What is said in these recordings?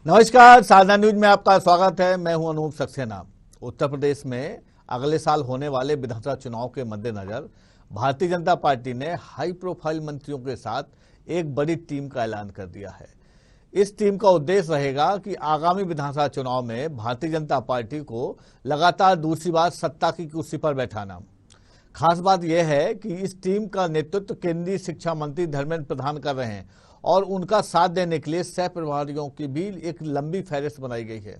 नमस्कार, साधना न्यूज में आपका स्वागत है। मैं हूं अनूप सक्सेना। उत्तर प्रदेश में अगले साल होने वाले विधानसभा चुनाव के मद्देनजर भारतीय जनता पार्टी ने हाई प्रोफाइल मंत्रियों के साथ एक बड़ी टीम का ऐलान कर दिया है। इस टीम का उद्देश्य रहेगा कि आगामी विधानसभा चुनाव में भारतीय जनता पार्टी को लगातार दूसरी बार सत्ता की कुर्सी पर बैठाना। खास बात यह है कि इस टीम का नेतृत्व केंद्रीय शिक्षा मंत्री धर्मेंद्र प्रधान कर रहे हैं और उनका साथ देने के लिए सह प्रभारियों की भी एक लंबी फहरिस्त बनाई गई है।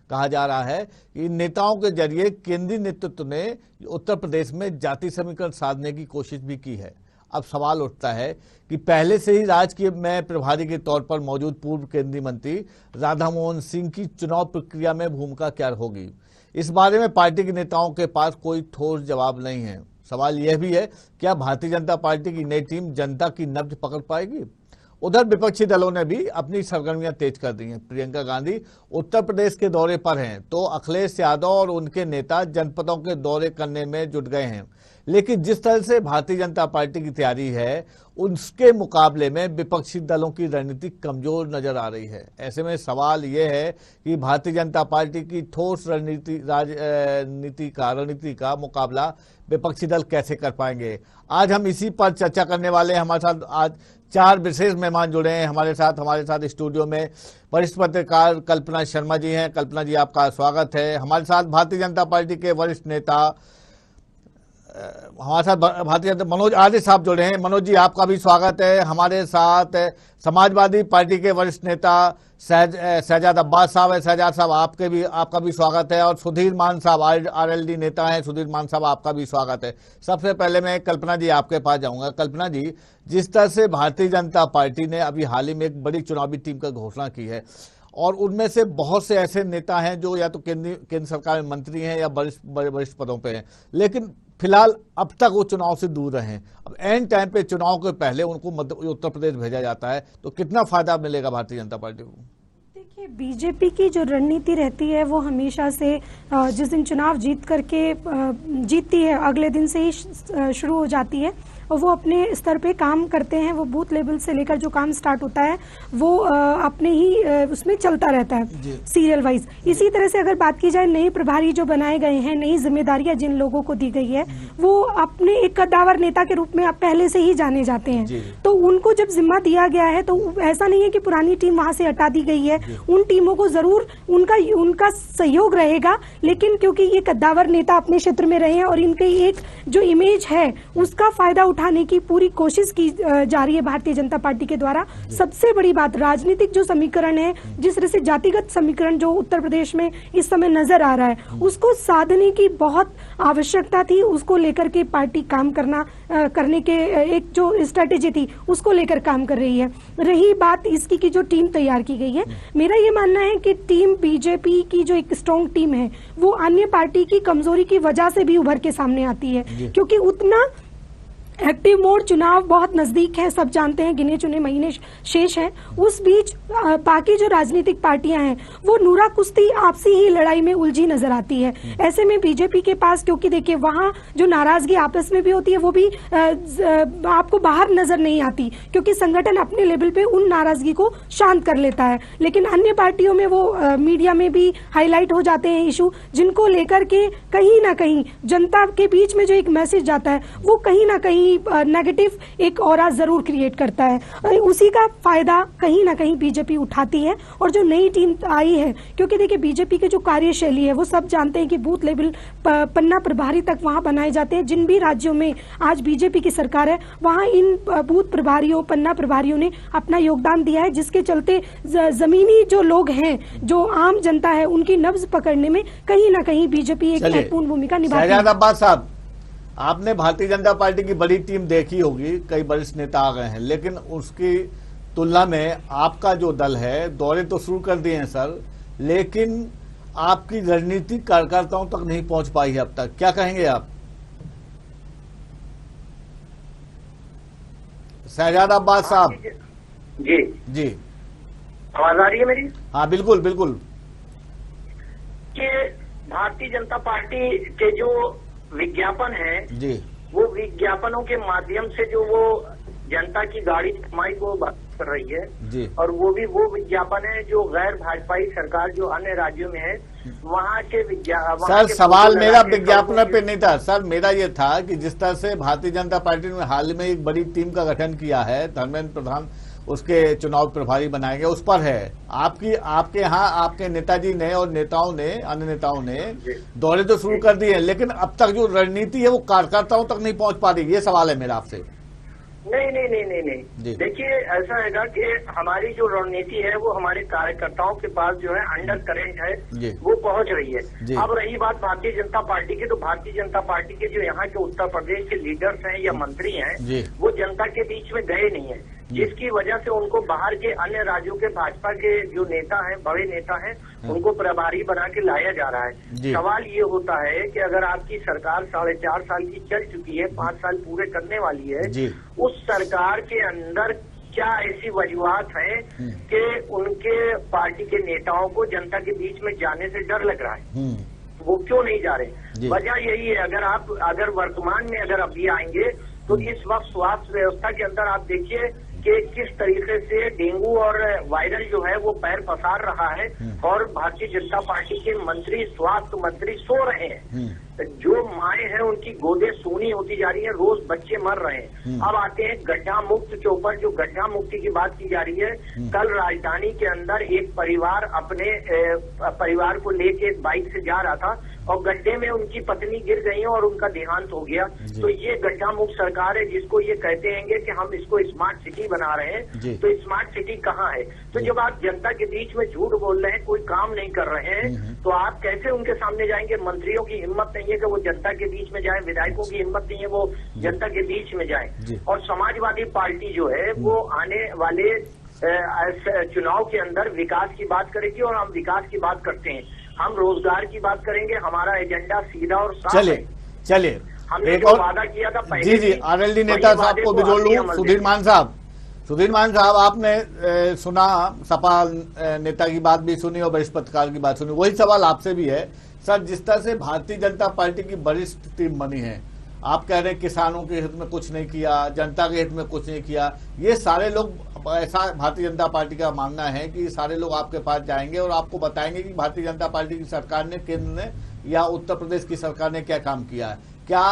कहा जा रहा है कि इन नेताओं के जरिए केंद्रीय नेतृत्व ने उत्तर प्रदेश में जाति समीकरण साधने की कोशिश भी की है। अब सवाल उठता है कि पहले से ही राजकीय में प्रभारी के तौर पर मौजूद पूर्व केंद्रीय मंत्री राधा मोहन सिंह की चुनाव प्रक्रिया में भूमिका क्या होगी। इस बारे में पार्टी के नेताओं के पास कोई ठोस जवाब नहीं है। सवाल यह भी है, क्या भारतीय जनता पार्टी की नई टीम जनता की नब्ज पकड़ पाएगी। उधर विपक्षी दलों ने भी अपनी सरगर्मियां तेज कर दी हैं। प्रियंका गांधी उत्तर प्रदेश के दौरे पर हैं, तो अखिलेश यादव और उनके नेता जनपदों के दौरे करने में जुट गए हैं। लेकिन जिस तरह से भारतीय जनता पार्टी की तैयारी है, उसके मुकाबले में विपक्षी दलों की रणनीति कमजोर नजर आ रही है। ऐसे में सवाल यह है कि भारतीय जनता पार्टी की ठोस रणनीति का मुकाबला विपक्षी दल कैसे कर पाएंगे। आज हम इसी पर चर्चा करने वाले हैं। हमारे साथ आज 4 विशेष मेहमान जुड़े हैं। हमारे साथ स्टूडियो में वरिष्ठ पत्रकार कल्पना शर्मा जी हैं। कल्पना जी, आपका स्वागत है। हमारे साथ भारतीय जनता पार्टी के वरिष्ठ नेता भारतीय जनता मनोज आर्य साहब जुड़े हैं। मनोज जी, आपका भी स्वागत है। हमारे साथ समाजवादी पार्टी के वरिष्ठ नेता शहजाद अब्बास साहब है। शहजाद साहब, आपका भी स्वागत है। और सुधीर मान साहब आरएलडी नेता हैं। सुधीर मान साहब, आपका भी स्वागत है। सबसे पहले मैं कल्पना जी आपके पास जाऊंगा। कल्पना जी, जिस तरह से भारतीय जनता पार्टी ने अभी हाल ही में एक बड़ी चुनावी टीम का घोषणा की है और उनमें से बहुत से ऐसे नेता हैं जो या तो केंद्र सरकार में मंत्री हैं या वरिष्ठ पदों पे हैं, लेकिन फिलहाल अब तक वो चुनाव से दूर रहे हैं। अब एंड टाइम पे चुनाव के पहले उनको उत्तर प्रदेश भेजा जाता है, तो कितना फायदा मिलेगा भारतीय जनता पार्टी को। देखिए, बीजेपी की जो रणनीति रहती है वो हमेशा से जिस दिन चुनाव जीतती है अगले दिन से ही शुरू हो जाती है और वो अपने स्तर पे काम करते हैं। वो बूथ लेवल से लेकर जो काम स्टार्ट होता है वो अपने ही उसमें चलता रहता है सीरियल वाइज। इसी तरह से अगर बात की जाए, नए प्रभारी जो बनाए गए हैं, नई जिम्मेदारियां जिन लोगों को दी गई है, वो अपने एक कद्दावर नेता के रूप में अब पहले से ही जाने जाते हैं। तो उनको जब जिम्मा दिया गया है तो ऐसा नहीं है कि पुरानी टीम वहां से हटा दी गई है। उन टीमों को जरूर उनका सहयोग रहेगा, लेकिन क्योंकि ये कद्दावर नेता अपने क्षेत्र में रहे हैं और इनकी एक जो इमेज है उसका फायदा उठाने की पूरी कोशिश की जा रही है भारतीय जनता पार्टी के द्वारा। सबसे बड़ी बात, राजनीतिक जो समीकरण है, जिस तरह से जातिगत समीकरण जो उत्तर प्रदेश में इस समय नजर आ रहा है, उसको साधने की बहुत आवश्यकता थी। उसको लेकर के पार्टी काम करने के एक जो स्ट्रेटेजी थी उसको लेकर काम कर रही है। रही बात इसकी कि जो टीम तैयार की गई है, मेरा ये मानना है कि टीम बीजेपी की जो एक स्ट्रॉन्ग टीम है वो अन्य पार्टी की कमजोरी की वजह से भी उभर के सामने आती है, क्योंकि उतना एक्टिव मोड चुनाव बहुत नजदीक है। सब जानते हैं, गिने चुने महीने शेष हैं। उस बीच बाकी जो राजनीतिक पार्टियां हैं वो नूरा कुश्ती आपसी ही लड़ाई में उलझी नजर आती है। ऐसे में बीजेपी के पास, क्योंकि देखिए वहां जो नाराजगी आपस में भी होती है वो भी आपको बाहर नजर नहीं आती, क्योंकि संगठन अपने लेवल पे उन नाराजगी को शांत कर लेता है। लेकिन अन्य पार्टियों में वो मीडिया में भी हाईलाइट हो जाते हैं इशू, जिनको लेकर के कहीं ना कहीं जनता के बीच में जो एक मैसेज जाता है वो कहीं ना कहीं नेगेटिव एक ऑरा जरूर क्रिएट करता है। उसी का फायदा कहीं ना कहीं बीजेपी उठाती है। और जो नई टीम आई है, क्योंकि देखिए बीजेपी की जो कार्यशैली है वो सब जानते हैं कि बूथ लेवल पन्ना प्रभारी तक वहां बनाए जाते हैं। जिन भी राज्यों में आज बीजेपी की सरकार है वहां इन बूथ प्रभारियों, पन्ना प्रभारियों ने अपना योगदान दिया है, जिसके चलते जमीनी जो लोग हैं, जो आम जनता है, उनकी नब्ज पकड़ने में कहीं ना कहीं बीजेपी एक महत्वपूर्ण भूमिका निभाती है। आपने भारतीय जनता पार्टी की बड़ी टीम देखी होगी, कई वरिष्ठ नेता आ गए हैं, लेकिन उसकी तुलना में आपका जो दल है, दौरे तो शुरू कर दिए हैं सर, लेकिन आपकी रणनीतिक कार्यकर्ताओं तक नहीं पहुंच पाई है अब तक। क्या कहेंगे आप? शहजाद अब्बास साहब। जी, आवाज आ रही है मेरी? हाँ, बिल्कुल बिल्कुल। कि भारतीय जनता पार्टी के जो विज्ञापन है जी, वो विज्ञापनों के माध्यम से जो वो जनता की गाड़ी कमाई को कर रही है जी। और वो भी वो विज्ञापन है जो गैर भाजपाई सरकार जो अन्य राज्यों में है वहाँ के सर सवाल मेरा विज्ञापन पे नहीं था सर, मेरा ये था कि जिस तरह से भारतीय जनता पार्टी ने हाल में एक बड़ी टीम का गठन किया है, धर्मेंद्र प्रधान उसके चुनाव प्रभारी बनाए गए, उस पर है आपके यहाँ आपके नेताजी ने और नेताओं ने, अन्य नेताओं ने दौरे तो शुरू कर दिए, लेकिन अब तक जो रणनीति है वो कार्यकर्ताओं तक नहीं पहुंच पा रही। ये सवाल है मेरा आपसे। नहीं। देखिए ऐसा हैगा कि हमारी जो रणनीति है वो हमारे कार्यकर्ताओं के पास जो है अंडर करेंट है वो पहुंच रही है। अब रही बात भारतीय जनता पार्टी की, तो भारतीय जनता पार्टी के जो यहाँ के उत्तर प्रदेश के लीडर्स हैं या मंत्री हैं वो जनता के बीच में गए नहीं है, जिसकी वजह से उनको बाहर के अन्य राज्यों के भाजपा के जो नेता हैं, बड़े नेता हैं, उनको प्रभारी बना के लाया जा रहा है। सवाल ये होता है कि अगर आपकी सरकार 4.5 साल की चल चुकी है, 5 साल पूरे करने वाली है, उस सरकार के अंदर क्या ऐसी वजूहात हैं कि उनके पार्टी के नेताओं को जनता के बीच में जाने से डर लग रहा है, वो क्यों नहीं जा रहे? वजह यही है, अगर वर्तमान में अगर अभी आएंगे तो इस वक्त स्वास्थ्य व्यवस्था के अंदर आप देखिए कि किस तरीके से डेंगू और वायरल जो है वो पैर पसार रहा है और भारतीय जनता पार्टी के मंत्री, स्वास्थ्य मंत्री सो रहे हैं। जो माएँ हैं उनकी गोदें सूनी होती जा रही हैं, रोज बच्चे मर रहे हैं। अब आते हैं गड्ढा मुक्त के ऊपर, जो गड्ढा मुक्ति की बात की जा रही है। कल राजधानी के अंदर एक परिवार अपने परिवार को लेके एक बाइक से जा रहा था और गड्ढे में उनकी पत्नी गिर गई और उनका देहांत हो गया। तो ये गड्ढा मुक्त सरकार है जिसको ये कहते हैं कि हम इसको स्मार्ट सिटी बना रहे हैं। तो स्मार्ट सिटी कहाँ है? तो जब आप जनता के बीच में झूठ बोल रहे हैं, कोई काम नहीं कर रहे हैं, तो आप कैसे उनके सामने जाएंगे? मंत्रियों की हिम्मत नहीं है कि वो जनता के बीच में जाए, विधायकों की हिम्मत नहीं है वो जनता के बीच में जाए। और समाजवादी पार्टी जो है वो आने वाले चुनाव के अंदर विकास की बात करेगी और हम विकास की बात करते हैं, हम रोजगार की बात करेंगे। हमारा एजेंडा सीधा और साफ है। चलिए हमने जो वादा किया था पहले, जी आरएलडी नेता साहब को भी जोड़ लूं। सुधीर मान साहब, आपने सुना सपा नेता की बात भी सुनी और वरिष्ठ पत्रकार की बात सुनी। वही सवाल आपसे भी है सर, जिस तरह से भारतीय जनता पार्टी की वरिष्ठ टीम बनी है, आप कह रहे हैं किसानों के हित में कुछ नहीं किया, जनता के हित में कुछ नहीं किया, ये सारे लोग, ऐसा भारतीय जनता पार्टी का मानना है कि सारे लोग आपके पास जाएंगे और आपको बताएंगे कि भारतीय जनता पार्टी की सरकार ने, केंद्र ने या उत्तर प्रदेश की सरकार ने क्या काम किया है। क्या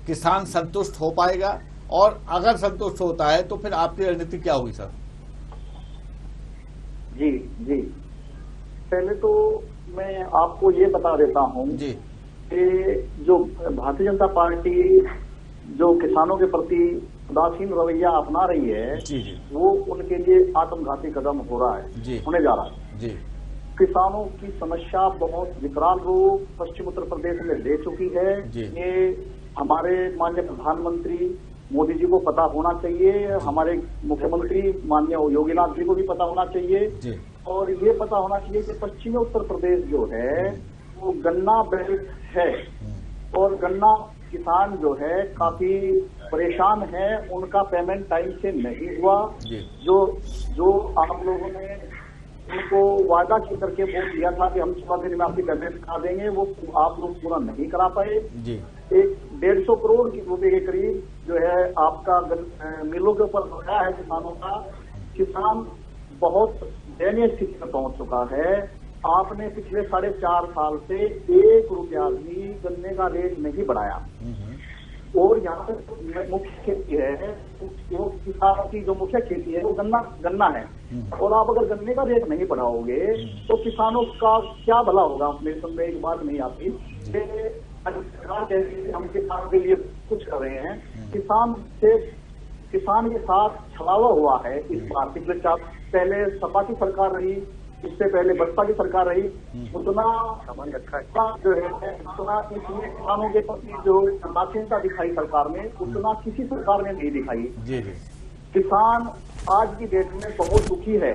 किसान संतुष्ट हो पाएगा? और अगर संतुष्ट होता है तो फिर आपकी रणनीति क्या होगी सर? जी पहले तो मैं आपको ये बता देता हूँ कि जो भारतीय जनता पार्टी जो किसानों के प्रति उदासीन रवैया अपना रही है, वो उनके लिए आत्मघाती कदम हो रहा है, होने जा रहा है। किसानों की समस्या बहुत विकराल रूप पश्चिम उत्तर प्रदेश में ले चुकी है। ये हमारे माननीय प्रधानमंत्री मोदी जी को पता होना चाहिए, हमारे मुख्यमंत्री माननीय योगीनाथ जी को भी पता होना चाहिए, और ये पता होना चाहिए कि पश्चिमी उत्तर प्रदेश जो है वो गन्ना बेल्ट है और गन्ना किसान जो है काफी परेशान है, उनका पेमेंट टाइम से नहीं हुआ। जो आप लोगों ने उनको वादा करके वोट दिया था कि हम 14 दिन में आपकी पेमेंट करा देंगे, वो आप लोग पूरा नहीं करा पाए। एक 150 करोड़ रुपए के करीब जो है आपका मिलों के ऊपर लगाया है किसानों का। किसान बहुत दयनीय स्थिति में पहुंच चुका है। आपने पिछले 4.5 साल से 1 रुपया भी गन्ने का रेट नहीं बढ़ाया और यहाँ पे मुख्य खेती है, वो किसानों की जो मुख्य खेती है वो गन्ना है, और आप अगर गन्ने का रेट नहीं बढ़ाओगे तो किसानों का क्या भला होगा? मेरे समझ में एक बात नहीं आती। सरकार कहती है हम किसानों के लिए कुछ कर रहे हैं, किसान के साथ छलावा हुआ है इस बार। पिछले पहले सपा की सरकार रही, इससे पहले बसपा की सरकार रही, उतना जो है उतना इसमें किसानों के प्रति जो उदासीनता दिखाई सरकार ने, उतना किसी सरकार ने नहीं दिखाई। किसान आज की डेट में बहुत दुखी है,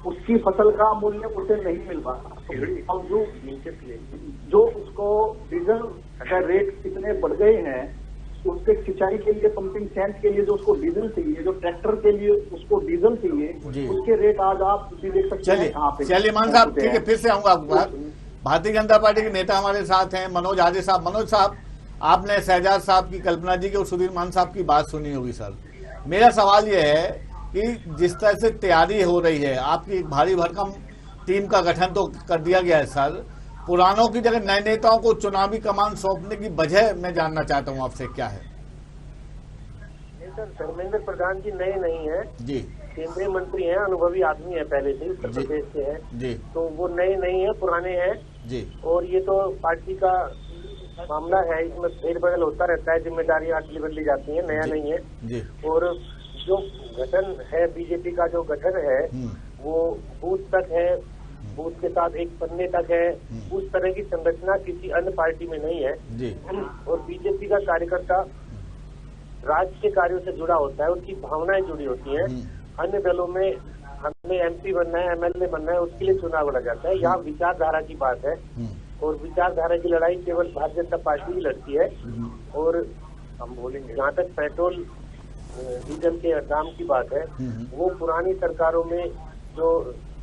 उसकी फसल का मूल्य उसे नहीं मिल रहा और जो उसको डीजल का रेट इतने बढ़ गए हैं, उसके सिंचाई के लिए, पंपिंग सेंस के लिए जो उसको डीजल चाहिए, जो ट्रैक्टर के लिए उसको डीजल चाहिए, उसके रेट आज आप देख सकते हैं कहाँ पे। चलिए मान साहब, ठीक है, फिर से आऊंगा आपके पास। भारतीय जनता पार्टी के नेता हमारे साथ हैं मनोज आदि साहब। मनोज साहब, आपने शहजाद साहब की, कल्पना जी की और सुधीर मान साहब की बात सुनी होगी सर। मेरा सवाल यह है कि जिस तरह से तैयारी हो रही है, आपकी भारी भरकम टीम का गठन तो कर दिया गया है सर, पुरानों की जगह नए नेताओं को चुनावी कमान सौंपने की वजह मैं जानना चाहता हूं आपसे क्या है? सर, धर्मेंद्र प्रधान जी नए नहीं है जी, केंद्रीय मंत्री हैं, अनुभवी आदमी है, पहले से उत्तर प्रदेश से है जी, तो वो नए नहीं है, पुराने हैं जी। और ये तो पार्टी का मामला है, इसमें फेरबदल होता रहता है, जिम्मेदारियां अदली बदली जाती हैं, नया नहीं है जी। और जो गठन है बीजेपी का, जो गठन है वो बूथ तक है, बूथ के साथ एक पन्ने तक है, उस तरह की संरचना किसी अन्य पार्टी में नहीं है जी। और बीजेपी का कार्यकर्ता राज्य के कार्यों से जुड़ा होता है, उनकी भावनाएं जुड़ी होती हैं। अन्य दलों में हमें एमपी बनना है, एमएलए बनना है, उसके लिए चुनाव लड़ा जाता है। यहाँ विचारधारा की बात है और विचारधारा की लड़ाई केवल भारतीय जनता पार्टी ही लड़ती है। और हम बोलेंगे जहाँ तक पेट्रोल डीजल के दाम की बात है, वो पुरानी सरकारों में जो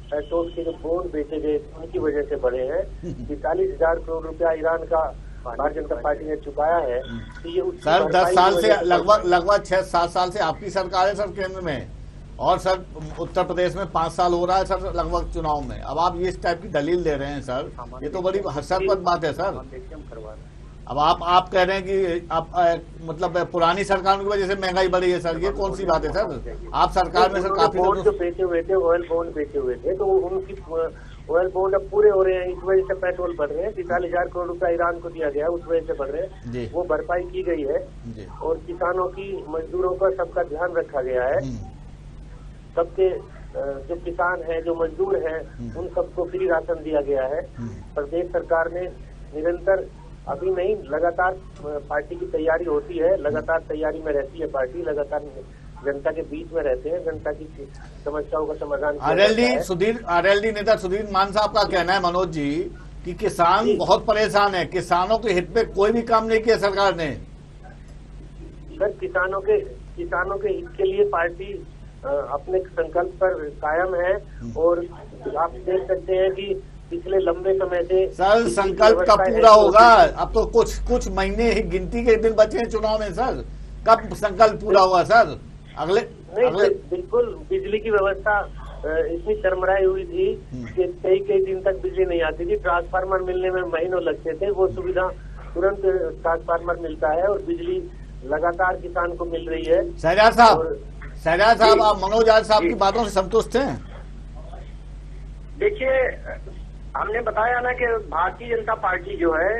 पेट्रोल के जो बॉन्ड बेचे गए उनकी वजह से बढ़े हैं। 45,000 करोड़ रुपया ईरान का भारतीय जनता पार्टी ने चुकाया है। तो ये सर 10 साल से लगभग 6-7 साल से आपकी सरकार है सर केंद्र में, और सर उत्तर प्रदेश में 5 साल हो रहा है सर लगभग चुनाव में। अब आप ये इस टाइप की दलील दे रहे हैं सर, ये तो बड़ी हास्यास्पद बात है सर। अब आप कह रहे हैं कि आप मतलब पुरानी सरकार की वजह से महंगाई बढ़ी है सर, ये कौन सी बात है सर? आप सरकार में सर काफी बॉन्ड जो बेचे हुए थे, ऑयल बॉन्ड बेचे हुए थे, तो उनकी ऑयल बॉन्ड अब पूरे हो रहे हैं, इस वजह से पेट्रोल बढ़ रहे हैं। 45,000 करोड़ रुपया ईरान को दिया गया है, उस वजह से बढ़ रहे हैं, वो भरपाई की गई है। और किसानों की, मजदूरों का सबका ध्यान रखा गया है। सबके जो किसान हैं, जो मजदूर हैं, उन सबको फ्री राशन दिया गया है। प्रदेश सरकार ने निरंतर, अभी नहीं, लगातार पार्टी की तैयारी होती है, लगातार तैयारी में रहती है पार्टी, लगातार जनता के बीच में रहते हैं, जनता की समस्याओं का समाधान। आरएलडी नेता सुधीर मान साहब का कहना है मनोज जी कि किसान बहुत परेशान है, किसानों के हित में कोई भी काम नहीं किया सरकार ने। सर किसानों के हित के लिए पार्टी अपने संकल्प पर कायम है और आप देख सकते हैं कि पिछले लंबे समय से सर संकल्प कब पूरा होगा? अब तो कुछ महीने ही, गिनती के दिन बचे हैं चुनाव में सर, कब संकल्प पूरा हुआ सर? अगले बिल्कुल बिजली की व्यवस्था इतनी चरमराई हुई थी कि कई दिन तक बिजली नहीं आती थी, ट्रांसफार्मर मिलने में महीनों लगते थे। वो सुविधा तुरंत ट्रांसफार्मर मिलता है और बिजली लगातार किसान को मिल रही है। शहजाद साहब आप मनोज यादव साहब की बातों से संतुष्ट हैं? देखिए, हमने बताया ना कि भारतीय जनता पार्टी जो है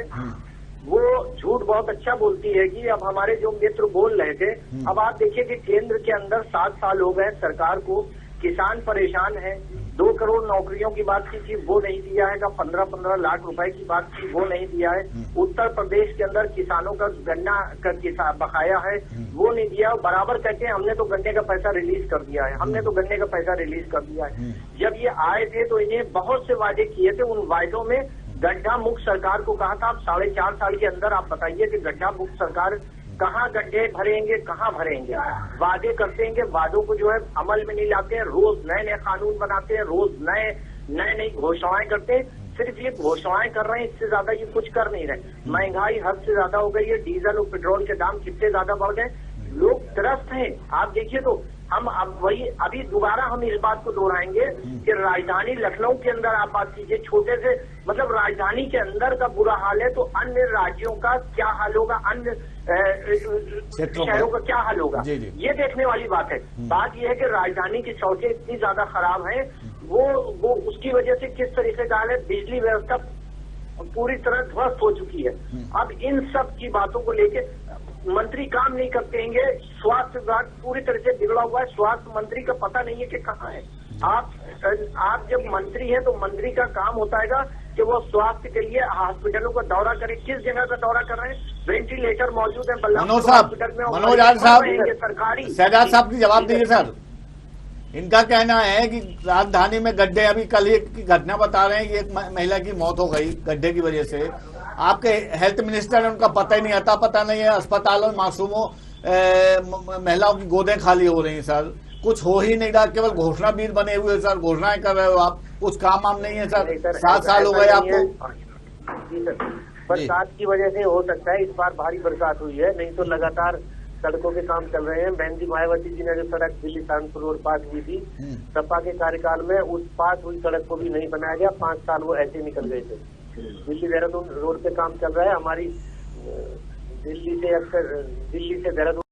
वो झूठ बहुत अच्छा बोलती है कि अब हमारे जो मित्र बोल रहे थे, अब आप देखिए कि केंद्र के अंदर 7 साल हो गए सरकार को, किसान परेशान है। 2 करोड़ नौकरियों की बात की थी, वो नहीं दिया है। 15-15 लाख रुपए की बात की, वो नहीं दिया है। उत्तर प्रदेश के अंदर किसानों का गन्ना का बकाया है, वो नहीं दिया। बराबर कहते हैं हमने तो गन्ने का पैसा रिलीज कर दिया है, हमने तो गन्ने का पैसा रिलीज कर दिया है। जब ये आए थे तो इन्हें बहुत से वादे किए थे, उन वायदों में गड्ढा मुक्त सरकार को कहा था। अब 4.5 साल के अंदर आप बताइए कि गड्ढा मुक्त सरकार कहाँ गड्ढे भरेंगे, कहाँ भरेंगे? वादे करते हैं, वादों को जो है अमल में नहीं लाते हैं, रोज नए नए कानून बनाते हैं, रोज नई घोषणाएं करते हैं। सिर्फ ये घोषणाएं कर रहे हैं, इससे ज्यादा ये कुछ कर नहीं रहे। महंगाई हद से ज्यादा हो गई है, डीजल और पेट्रोल के दाम कितने ज्यादा बढ़ गए, लोग त्रस्त हैं। आप देखिए तो हम अब वही अभी दोबारा हम इस बात को दोहराएंगे कि राजधानी लखनऊ के अंदर आप बात कीजिए, छोटे से मतलब राजधानी के अंदर का बुरा हाल है, तो अन्य राज्यों का क्या हाल होगा, अन्य शहरों का क्या हाल होगा, ये देखने वाली बात है। बात यह है कि राजधानी की सड़कें इतनी ज्यादा खराब हैं, वो उसकी वजह से किस तरीके का हाल है, बिजली व्यवस्था पूरी तरह ध्वस्त हो चुकी है। अब इन सब की बातों को लेके मंत्री काम नहीं करते हैं। स्वास्थ्य विभाग पूरी तरह से बिगड़ा हुआ है, स्वास्थ्य मंत्री का पता नहीं है कि कहाँ है। आप जब मंत्री हैं तो मंत्री का काम होता है कि वो स्वास्थ्य के लिए हॉस्पिटलों का दौरा करें। किस जगह का दौरा कर रहे हैं? वेंटिलेटर मौजूद है मनोज साहब, सरकारी शहजाद साहब की जवाब दीजिए सर। इनका कहना है कि राजधानी में गड्ढे, अभी कल एक घटना बता रहे हैं कि एक महिला की मौत हो गई गड्ढे की वजह से। आपके हेल्थ मिनिस्टर ने उनका पता ही नहीं, आता पता नहीं है। अस्पतालों में मासूमों महिलाओं की गोदें खाली हो रही हैं सर, कुछ हो ही नहीं रहा, केवल घोषणावीर बने हुए सर, घोषणाएं कर रहे हो आप, कुछ काम नहीं है सर। 7 साल हो गए आपको। बरसात की वजह से हो सकता है इस बार भारी बरसात हुई है, नहीं तो लगातार सड़कों के काम चल रहे हैं। बहन जी मायावती जी ने जो सड़क दिल्ली सहारनपुर रोड पास की थी, सपा के कार्यकाल में उस पास हुई सड़क को भी नहीं बनाया गया। 5 साल वो ऐसे निकल गए थे। दिल्ली देहरादून रोड पे काम चल रहा है। हमारी दिल्ली से देहरादून।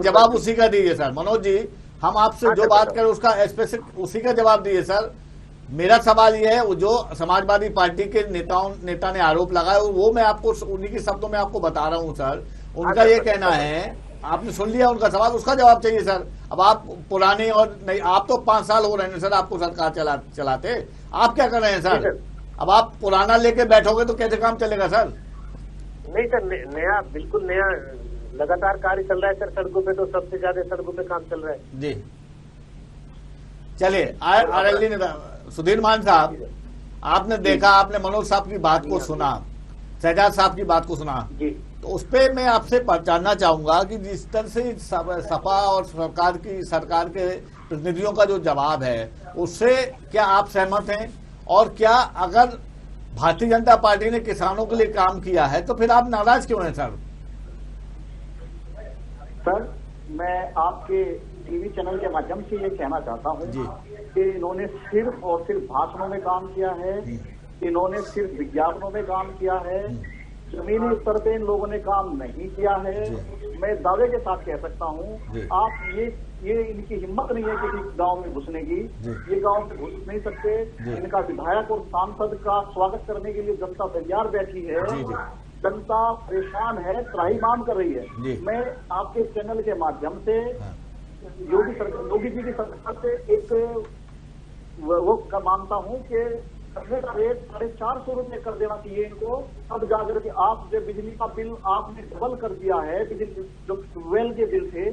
जवाब उसी का दीजिए सर। मनोज जी, हम आपसे जो बात करें उसका स्पेसिफिक उसी का जवाब दीजिए सर। मेरा सवाल यह है, वो जो समाजवादी पार्टी के नेता ने आरोप लगाया, वो मैं आपको उन्हीं के शब्दों में आपको बता रहा हूं सर। उनका ये कहना है, आपने सुन लिया उनका सवाल, उसका जवाब चाहिए सर। अब आप पुराने और नहीं, आप तो 5 साल हो रहे हैं सर आपको सरकार चलाते, आप क्या कर रहे हैं सर? अब आप पुराना लेके बैठोगे तो कैसे काम चलेगा सर? नहीं सर, नया, बिल्कुल नया लगातार कार्य चल रहा है सर। सड़कों पे तो सबसे ज्यादा सड़कों पे काम चल रहा है जी। चलिए, आरएलडी नेता सुधीर मान साहब, आपने देखा, आपने मनोज साहब की बात को सुना, शहजाद साहब की बात को सुना जी। तो उस पर मैं आपसे जानना चाहूंगा कि जिस तरह से सपा और सरकार के प्रतिनिधियों का जो जवाब है, उससे क्या आप सहमत हैं? और क्या अगर भारतीय जनता पार्टी ने किसानों के लिए काम किया है तो फिर आप नाराज क्यों हैं सर? सर, मैं आपके टीवी चैनल के माध्यम से ये कहना चाहता हूँ कि इन्होंने सिर्फ और सिर्फ भाषणों में काम किया है, इन्होंने सिर्फ विज्ञापनों में काम किया है, जमीनी स्तर पे इन लोगों ने काम नहीं किया है। मैं दावे के साथ कह सकता हूँ, आप ये इनकी हिम्मत नहीं है किसी गांव में घुसने की, ये गांव में घुस नहीं सकते। इनका विधायक और सांसद का स्वागत करने के लिए जनता तैयार बैठी है, जनता परेशान है, त्राहिमाम कर रही है। मैं आपके चैनल के माध्यम से योगी जी की सरकार से एक वो मांगता हूँ कि कचरे का रेट 450 रुपए कर देना चाहिए इनको। अब जाकर के आप जो बिजली का बिल आपने डबल कर दिया है, बिजली जो ट्यूबवेल के बिल थे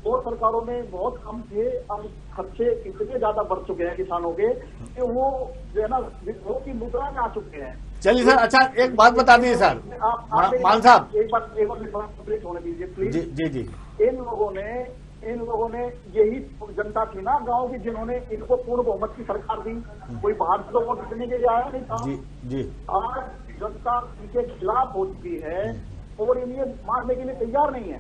और सरकारों में बहुत कम थे, अब खर्चे इतने ज्यादा बढ़ चुके हैं किसानों के कि वो जो है ना विद्रोह की मुद्रा में आ चुके हैं। चलिए सर, अच्छा एक बात बता दीजिए सर, मान साहब एक बार कंप्लीट होने दीजिए प्लीज। जी। इन लोगों ने यही जनता थी ना गांव की, जिन्होंने इनको पूर्ण बहुमत की सरकार दी। कोई बाहर से वोट देने के लिए आया नहीं था। जी। आज जनता इनके खिलाफ हो चुकी है और इन्हें मानने के लिए तैयार नहीं है।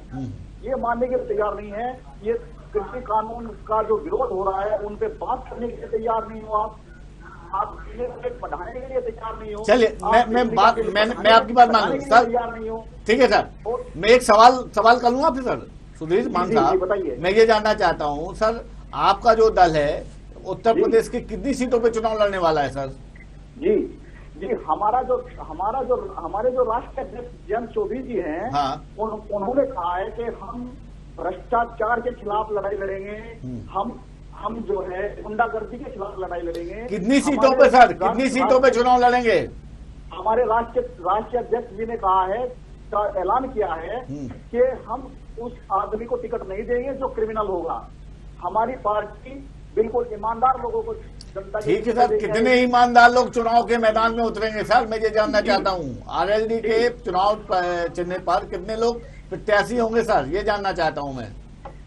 ये मानने के लिए तैयार नहीं है। ये कृषि कानून का जो विरोध हो रहा है उन पे बात करने के लिए तैयार नहीं हो। आप बढ़ाने के लिए तैयार नहीं हो। चलिए, मैं आपकी बात मान लूँ सर, तैयार नहीं हो। ठीक है सर। मैं एक सवाल कर लूँ आपसे सर। सुधीर मान साहब, मैं ये जानना चाहता हूँ सर, आपका जो दल है उत्तर प्रदेश की कितनी सीटों पे चुनाव लड़ने वाला है सर? जी, हमारे जो राष्ट्रीय अध्यक्ष जयंत चौधरी जी हैं, उन्होंने कहा है कि हम भ्रष्टाचार के खिलाफ लड़ाई लड़ेंगे, हम जो है गुंडागर्दी के खिलाफ लड़ाई लड़ेंगे। कितनी सीटों पे सर, कितनी सीटों पे चुनाव लड़ेंगे? हमारे राष्ट्रीय अध्यक्ष जी ने कहा है, ऐलान किया है कि हम उस आदमी को टिकट नहीं देंगे जो क्रिमिनल होगा। हमारी पार्टी बिल्कुल ईमानदार लोगों को जनता। ठीक है सर, कितने ईमानदार लोग चुनाव के मैदान में उतरेंगे सर? मैं ये जानना चाहता हूँ, आरएलडी के चुनाव चिन्ह पर कितने लोग प्रत्याशी होंगे सर, ये जानना चाहता हूँ मैं।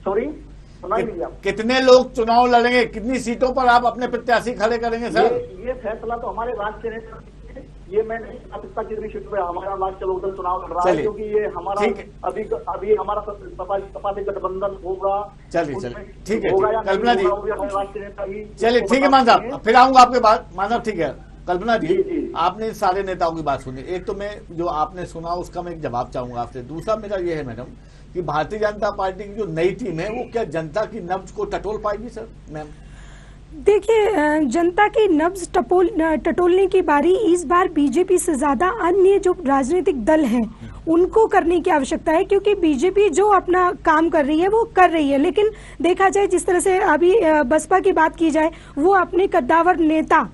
सॉरी, कितने लोग चुनाव लड़ेंगे, कितनी सीटों पर आप अपने प्रत्याशी खड़े करेंगे सर? ये फैसला तो हमारे राज्य ने, ये मैं नहीं बता सकता कितनी सीटों पे हमारा राष्ट्र लोकदल चुनाव लड़ रहा है, क्योंकि ये हमारा अभी हमारा सपा से गठबंधन होगा। चलिए ठीक है कल्पना जी, चलिए ठीक है मान साहब, फिर आऊंगा आपके बाद। मान साहब ठीक है, कल्पना जी, आपने सारे नेताओं की बात सुनी। एक तो मैं जो आपने सुना उसका मैं एक जवाब चाहूंगा आपसे। दूसरा मेरा ये है मैडम कि भारतीय जनता पार्टी की जो नई टीम है वो क्या जनता की नब्ज को टटोल पाएगी सर? मैम देखिए, जनता की नब्ज टटोलने की बारी इस बार बीजेपी से ज्यादा अन्य जो राजनीतिक दल हैं उनको करने की आवश्यकता है, क्योंकि बीजेपी जो अपना काम कर रही है वो कर रही है, लेकिन देखा जाए जिस तरह से अभी बसपा की बात की जाए, वो अपने कद्दावर नेता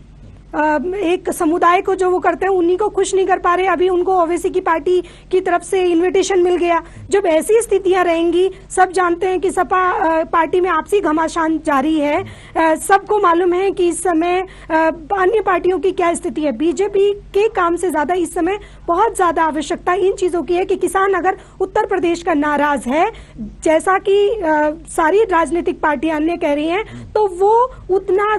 एक समुदाय को जो वो करते हैं उन्हीं को खुश नहीं कर पा रहे। अभी उनको ओवैसी की पार्टी की तरफ से इनविटेशन मिल गया। जब ऐसी स्थितियां रहेंगी, सब जानते हैं कि सपा पार्टी में आपसी घमासान जारी है। सबको मालूम है कि इस समय अन्य पार्टियों की क्या स्थिति है। बीजेपी के काम से ज्यादा इस समय बहुत ज्यादा आवश्यकता इन चीजों की है कि किसान अगर उत्तर प्रदेश का नाराज है, जैसा कि सारी राजनीतिक पार्टियां अन्य कह रही हैं, तो वो उतना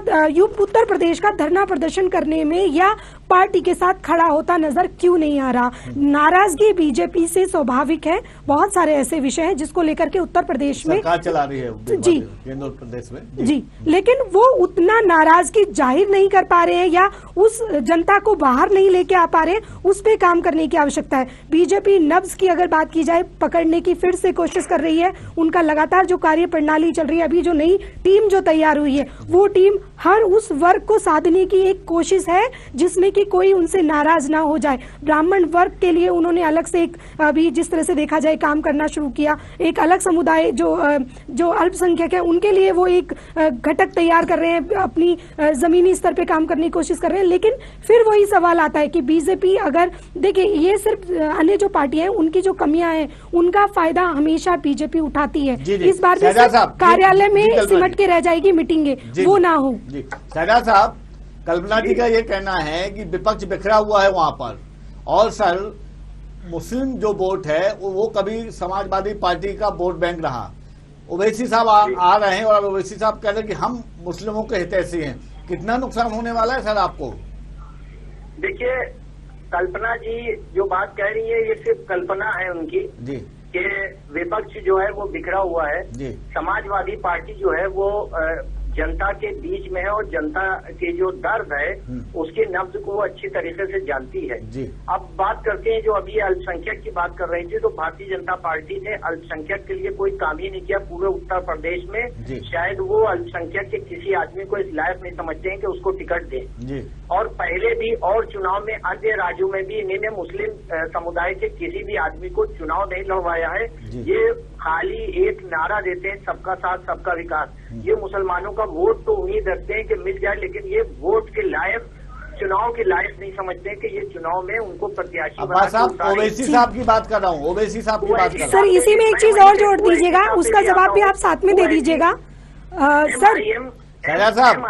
उत्तर प्रदेश का धरना प्रदर्शन करने में या पार्टी के साथ खड़ा होता नजर क्यों नहीं आ रहा। नाराजगी बीजेपी से स्वाभाविक है, बहुत सारे ऐसे विषय हैं जिसको लेकर के उत्तर प्रदेश में सरकार चला रही है जी केंद्र प्रदेश में जी, लेकिन वो उतना नाराजगी जाहिर नहीं कर पा रहे हैं या उस जनता को बाहर नहीं लेके आ पा रहे हैं, उस पे काम करने की आवश्यकता है। बीजेपी नब्ज की अगर बात की जाए पकड़ने की फिर से कोशिश कर रही है, उनका लगातार जो कार्य प्रणाली चल रही है, अभी जो नई टीम जो तैयार हुई है वो टीम हर उस वर्ग को साधने की एक कोशिश है जिसमें कि कोई उनसे नाराज ना हो जाए। ब्राह्मण वर्ग के लिए उन्होंने अलग से एक अभी जिस तरह से देखा जाए काम करना शुरू किया, एक अलग समुदाय जो अल्पसंख्यक है उनके लिए वो एक घटक तैयार कर रहे हैं, अपनी जमीनी स्तर पे काम करने की कोशिश कर रहे हैं। लेकिन फिर वही सवाल आता है कि बीजेपी अगर देखिए ये सिर्फ अन्य जो पार्टियां हैं उनकी जो कमियां हैं उनका फायदा हमेशा बीजेपी उठाती है। इस बार भी कार्यालय में सिमट के रह जाएगी मीटिंगे, वो ना हो। शहजाद साहब, कल्पना जी का ये कहना है कि विपक्ष बिखरा हुआ है वहां पर, और सर मुस्लिम जो वोट है वो कभी समाजवादी पार्टी का वोट बैंक रहा। ओवैसी साहब आ रहे हैं और ओवैसी साहब कह रहे हैं कि हम मुस्लिमों के हितैषी हैं। कितना नुकसान होने वाला है सर आपको? देखिए, कल्पना जी जो बात कह रही है ये सिर्फ कल्पना है उनकी जी कि विपक्ष जो है वो बिखरा हुआ है जी। समाजवादी पार्टी जो है वो जनता के बीच में है और जनता के जो दर्द है उसके नब्ज को वो अच्छी तरीके से जानती है जी। अब बात करते हैं जो अभी अल्पसंख्यक की बात कर रही थी, तो भारतीय जनता पार्टी ने अल्पसंख्यक के लिए कोई काम ही नहीं किया पूरे उत्तर प्रदेश में। शायद वो अल्पसंख्यक के किसी आदमी को इस लायक नहीं समझते हैं कि उसको टिकट दें। और पहले भी और चुनाव में अन्य राज्यों में भी इन्होंने मुस्लिम समुदाय के किसी भी आदमी को चुनाव नहीं लड़वाया है। ये खाली एक नारा देते हैं सबका साथ सबका विकास। ये मुसलमानों का वोट तो उम्मीद रखते हैं कि मिल जाए, लेकिन ये वोट के लायक चुनाव के लायक नहीं समझते कि ये चुनाव में उनको प्रत्याशी ओवैसी साहब की बात कर रहा हूँ, ओवैसी साहब की बात कर रहा हूँ। सर इसी में एक चीज और जोड़ दीजिएगा, उसका जवाब भी आप साथ में दे दीजिएगा सर। साहब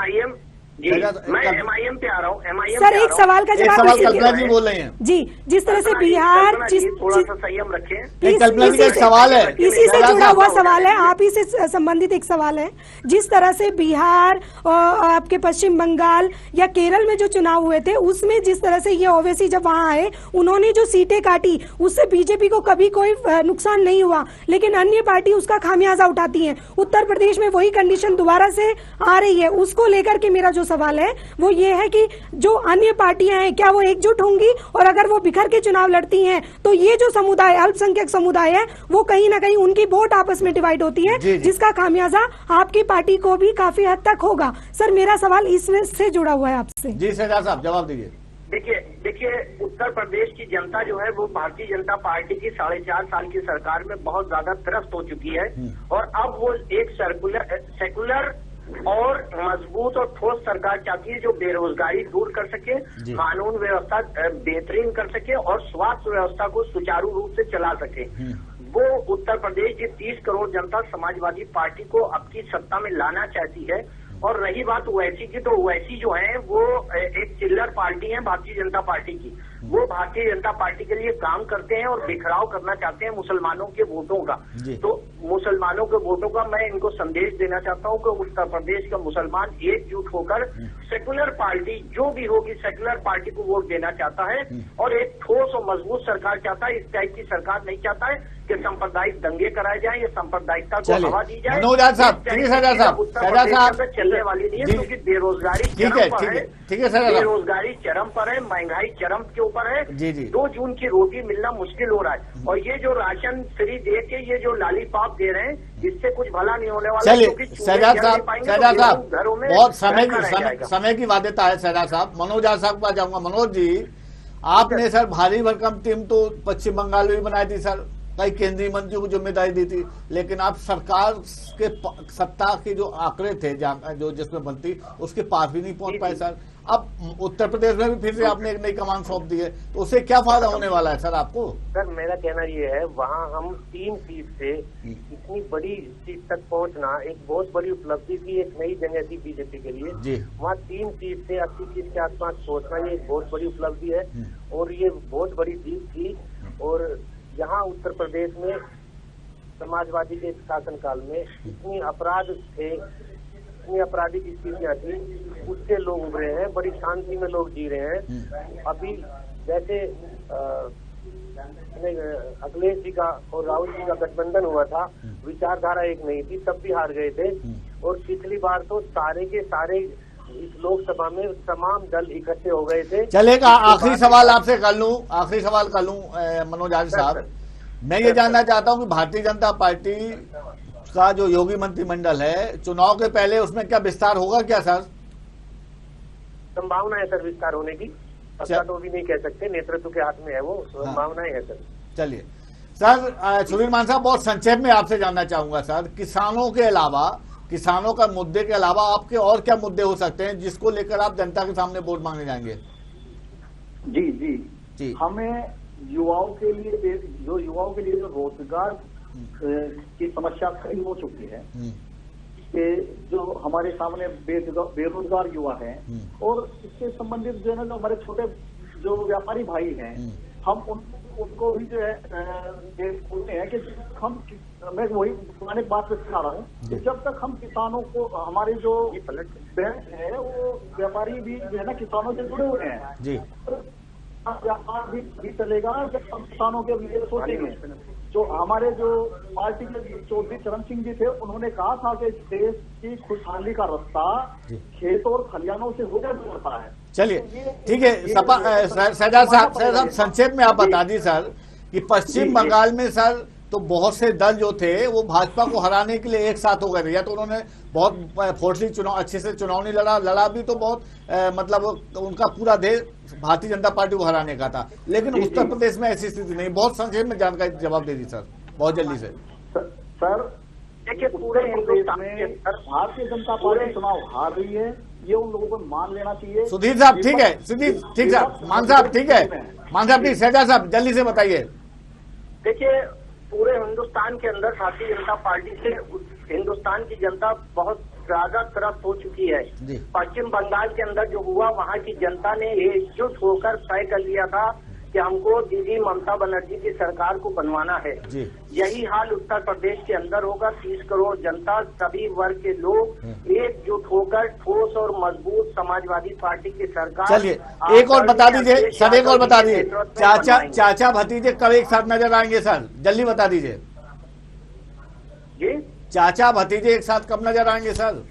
मैं MIM पे आ रहा हूँ। MIM सर एक सवाल का जवाब कल्पना जी बोल रहे हैं जी, जिस तरह से बिहार थोड़ा सा संयम रखें। कल्पना जी का एक सवाल है, इसी से जुड़ा हुआ सवाल है, आप ही से संबंधित एक सवाल है। जिस तरह से बिहार और आपके पश्चिम बंगाल या केरल में जो चुनाव हुए थे उसमें जिस तरह से ये ओवैसी जब वहां आए उन्होंने जो सीटें काटी उससे बीजेपी को कभी कोई नुकसान नहीं हुआ, लेकिन अन्य पार्टी उसका खामियाजा उठाती है। उत्तर प्रदेश में वही कंडीशन दोबारा से आ रही है। उसको लेकर के मेरा जो सवाल है वो ये है कि जो अन्य पार्टियां हैं क्या वो एकजुट होंगी, और अगर वो बिखर के चुनाव लड़ती हैं तो ये जो समुदाय अल्पसंख्यक समुदाय है वो कहीं ना कहीं उनकी वोट आपस में डिवाइड होती है जिसका खामियाजा आपकी पार्टी को भी काफी हद तक होगा। सर मेरा सवाल इसमें से जुड़ा हुआ है आपसे। जी शहजाद साहब जवाब दीजिए। देखिए उत्तर प्रदेश की जनता जो है वो भारतीय जनता पार्टी की 4.5 साल की सरकार में बहुत ज्यादा त्रस्त हो चुकी है और अब वो एक सेकुलर और मजबूत और ठोस सरकार चाहती है जो बेरोजगारी दूर कर सके, कानून व्यवस्था बेहतरीन कर सके और स्वास्थ्य व्यवस्था को सुचारू रूप से चला सके। वो उत्तर प्रदेश की 30 करोड़ जनता समाजवादी पार्टी को अब की सत्ता में लाना चाहती है। और रही बात ओवैसी की, तो ओवैसी जो है वो एक चिल्लर पार्टी है भारतीय जनता पार्टी की। वो भारतीय जनता पार्टी के लिए काम करते हैं और बिखराव करना चाहते हैं मुसलमानों के वोटों का। तो मुसलमानों के वोटों का मैं इनको संदेश देना चाहता हूं कि उत्तर प्रदेश का मुसलमान एकजुट होकर सेकुलर पार्टी जो भी होगी सेकुलर पार्टी को वोट देना चाहता है और एक ठोस और मजबूत सरकार चाहता है। इस टाइप की सरकार नहीं चाहता है कि सांप्रदायिक दंगे कराए जाए या सांप्रदायिकता को हवा दी जाए। चलने वाली नहीं है क्योंकि बेरोजगारी चरम पर है, बेरोजगारी चरम पर है, महंगाई चरम के ऊपर है। 2 जून की रोटी मिलना मुश्किल हो रहा है और ये जो राशन फ्री दे के ये जो लालीपाप दे रहे हैं इससे कुछ भला नहीं होने वाला। चलिए शहजाद साहब घरों में बहुत समय की बाध्यता है। शहजाद साहब मनोज साहब पास जाऊंगा। मनोज जी आपने सर भारी भरकम टीम तो पश्चिम बंगाल में भी बनाई थी सर, कई केंद्रीय मंत्रियों को जिम्मेदारी दी थी, लेकिन आप सरकार के सत्ता के जो आंकड़े थे जो जिसमें बनती उसके पास भी नहीं पहुंच पाए सर। अब उत्तर प्रदेश में भी फिर से आपने एक नई कमान सौंप दी है, तो उससे क्या फायदा होने वाला है सर आपको? सर मेरा कहना ये है वहाँ हम 3 सीट से इतनी बड़ी सीट तक पहुँचना एक बहुत बड़ी उपलब्धि थी, एक नई जगह थी बीजेपी के लिए। वहाँ 3 सीट से 80 सीट के आसपास पहुँचना ये एक बहुत बड़ी उपलब्धि है और ये बहुत बड़ी जीत थी। और यहाँ उत्तर प्रदेश में समाजवादी के शासनकाल में इतनी अपराध थे, इतनी आपराधिक स्थितियां थी उससे लोग उभरे हैं, बड़ी शांति में लोग जी रहे हैं। अभी जैसे अखिलेश जी का और राहुल जी का गठबंधन हुआ था, विचारधारा एक नहीं थी, तब भी हार गए थे। और पिछली बार तो सारे के सारे इस लोकसभा में तमाम दल इकट्ठे हो गए थे। चलेगा, आखिरी सवाल आपसे कर लूं, मनोज आर्य साहब, मैं ये जानना चाहता हूं कि भारतीय जनता पार्टी का जो योगी मंत्रिमंडल है, चुनाव के पहले उसमें क्या विस्तार होगा क्या सर? संभावना है सर विस्तार होने की, पक्का तो भी नहीं कह सकते, नेतृत्व के हाथ में है वो, संभावनाएं है सर। चलिए सर, सुधीर मान साहब, बहुत संक्षेप में आपसे जानना चाहूंगा सर, किसानों का मुद्दे के अलावा आपके और क्या मुद्दे हो सकते हैं जिसको लेकर आप जनता के सामने वोट मांगने जाएंगे? जी, हमें युवाओं के लिए जो रोजगार की समस्या खड़ी हो चुकी है, कि जो हमारे सामने बेरोजगार युवा हैं, और इससे संबंधित जो है ना, जो हमारे छोटे जो व्यापारी भाई हैं, हम उनको भी जो है बोलते हैं कि मैं वही पुराने बात पे सुना रहा हूँ कि जब तक हम किसानों को, हमारे जो बैंक है वो व्यापारी भी जो है ना किसानों से जुड़े हुए हैं जी, व्यापार भी चलेगा जब हम किसानों के लिए सोचेंगे। जो हमारे जो पार्टी के चौधरी चरण सिंह जी थे, उन्होंने कहा था कि देश की खुशहाली का रास्ता खेत और खलियानों से होकर गुजरता है। चलिए ठीक है, शहजाद साहब संक्षेप में आप बता दी सर कि पश्चिम बंगाल में सर तो बहुत से दल जो थे वो भाजपा को हराने के लिए एक साथ हो गए थे, या तो उन्होंने बहुत फोर्सली चुनाव अच्छे से चुनाव नहीं लड़ा भी तो बहुत मतलब उनका पूरा देश भारतीय जनता पार्टी को हराने का था, लेकिन उत्तर प्रदेश में ऐसी स्थिति नहीं। बहुत संक्षेप में जानकारी जवाब दे दी सर, बहुत जल्दी से। सर देखिए, पूरे हिंदुस्तान में भारतीय जनता पार्टी चुनाव हार रही है, ये उन लोगों को मान लेना चाहिए। सुधीर साहब ठीक है, ठीक साहब, मान साहब ठीक है, मान साहब ठीक, शहजाद साहब जल्दी से बताइए। देखिए, पूरे हिंदुस्तान के अंदर भारतीय जनता पार्टी से हिंदुस्तान की जनता बहुत ज्यादा त्रस्त हो चुकी है। पश्चिम बंगाल के अंदर जो हुआ, वहाँ की जनता ने एकजुट होकर तय कर लिया था कि हमको दीदी ममता बनर्जी की सरकार को बनवाना है। यही हाल उत्तर प्रदेश के अंदर होगा। 30 करोड़ जनता, सभी वर्ग के लोग एकजुट होकर ठोस और मजबूत समाजवादी पार्टी की सरकार। चलिए एक और बता दीजिए सर, एक और बता दीजिए, चाचा भतीजे कब एक साथ नजर आएंगे सर, जल्दी बता दीजिए जी। चाचा भतीजे एक साथ कब नजर आएंगे सर?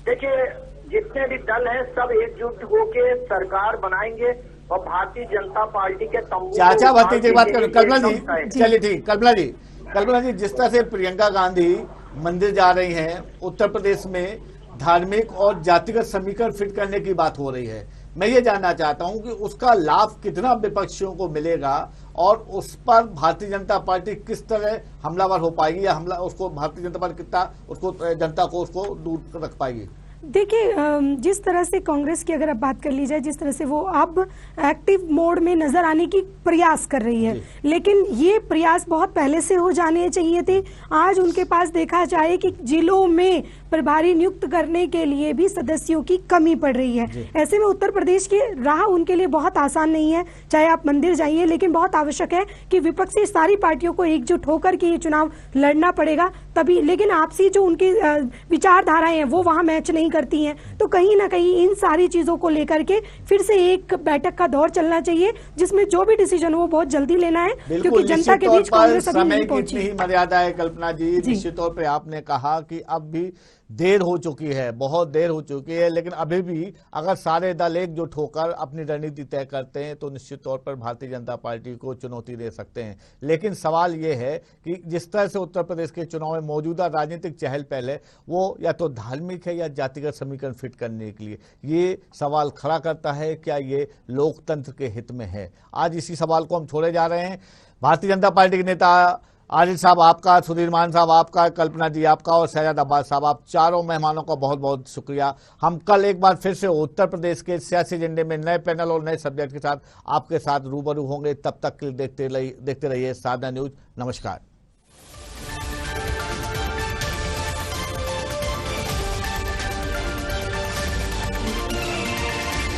देखिए, जितने भी दल हैं सब एकजुट होके सरकार बनाएंगे और भारतीय जनता पार्टी के चाचा भतीजे की बात करें। कल्पना जी चलिए ठीक, कल्पना जी जिस तरह से प्रियंका गांधी मंदिर जा रही हैं, उत्तर प्रदेश में धार्मिक और जातिगत समीकरण फिट करने की बात हो रही है, मैं ये जानना चाहता हूं कि उसका लाभ कितना विपक्षियों को मिलेगा और उस पर भारतीय जनता पार्टी किस तरह हमलावर हो पाएगी, या उसको भारतीय जनता पार्टी कितना उसको जनता को उसको दूर रख पाएगी? देखिए, जिस तरह से कांग्रेस की अगर अब बात कर ली जाए, जिस तरह से वो अब एक्टिव मोड में नजर आने की प्रयास कर रही है, लेकिन ये प्रयास बहुत पहले से हो जाने चाहिए थे। आज उनके पास देखा जाए कि जिलों में प्रभारी नियुक्त करने के लिए भी सदस्यों की कमी पड़ रही है। ऐसे में उत्तर प्रदेश की राह उनके लिए बहुत आसान नहीं है, चाहे आप मंदिर जाइए, लेकिन बहुत आवश्यक है कि विपक्षी सारी पार्टियों को एकजुट होकर के ये चुनाव लड़ना पड़ेगा तभी। लेकिन आपसी जो उनकी विचारधाराएं हैं वो वहां मैच नहीं करती हैं, तो कहीं ना कहीं इन सारी चीजों को लेकर के फिर से एक बैठक का दौर चलना चाहिए, जिसमें जो भी डिसीजन हो वो बहुत जल्दी लेना है, क्योंकि जनता के बीच कांग्रेस अभी नहीं पहुंची। ही मर्यादा है कल्पना जी, निश्चित तौर पर आपने कहा कि अब भी देर हो चुकी है, बहुत देर हो चुकी है, लेकिन अभी भी अगर सारे दल एकजुट होकर अपनी रणनीति तय करते हैं तो निश्चित तौर पर भारतीय जनता पार्टी को चुनौती दे सकते हैं। लेकिन सवाल ये है कि जिस तरह से उत्तर प्रदेश के चुनाव में मौजूदा राजनीतिक चहल पहल वो या तो धार्मिक है या जातिगत समीकरण फिट करने के लिए, ये सवाल खड़ा करता है क्या ये लोकतंत्र के हित में है। आज इसी सवाल को हम छोड़े जा रहे हैं। भारतीय जनता पार्टी के नेता आदिल साहब आपका, सुधीर मान साहब आपका, कल्पना जी आपका और शहजाद अब्बास साहब, आप चारों मेहमानों का बहुत बहुत शुक्रिया। हम कल एक बार फिर से उत्तर प्रदेश के सियासी एजेंडे में नए पैनल और नए सब्जेक्ट के साथ आपके साथ रूबरू होंगे। तब तक के लिए देखते रहिए साधना न्यूज। नमस्कार।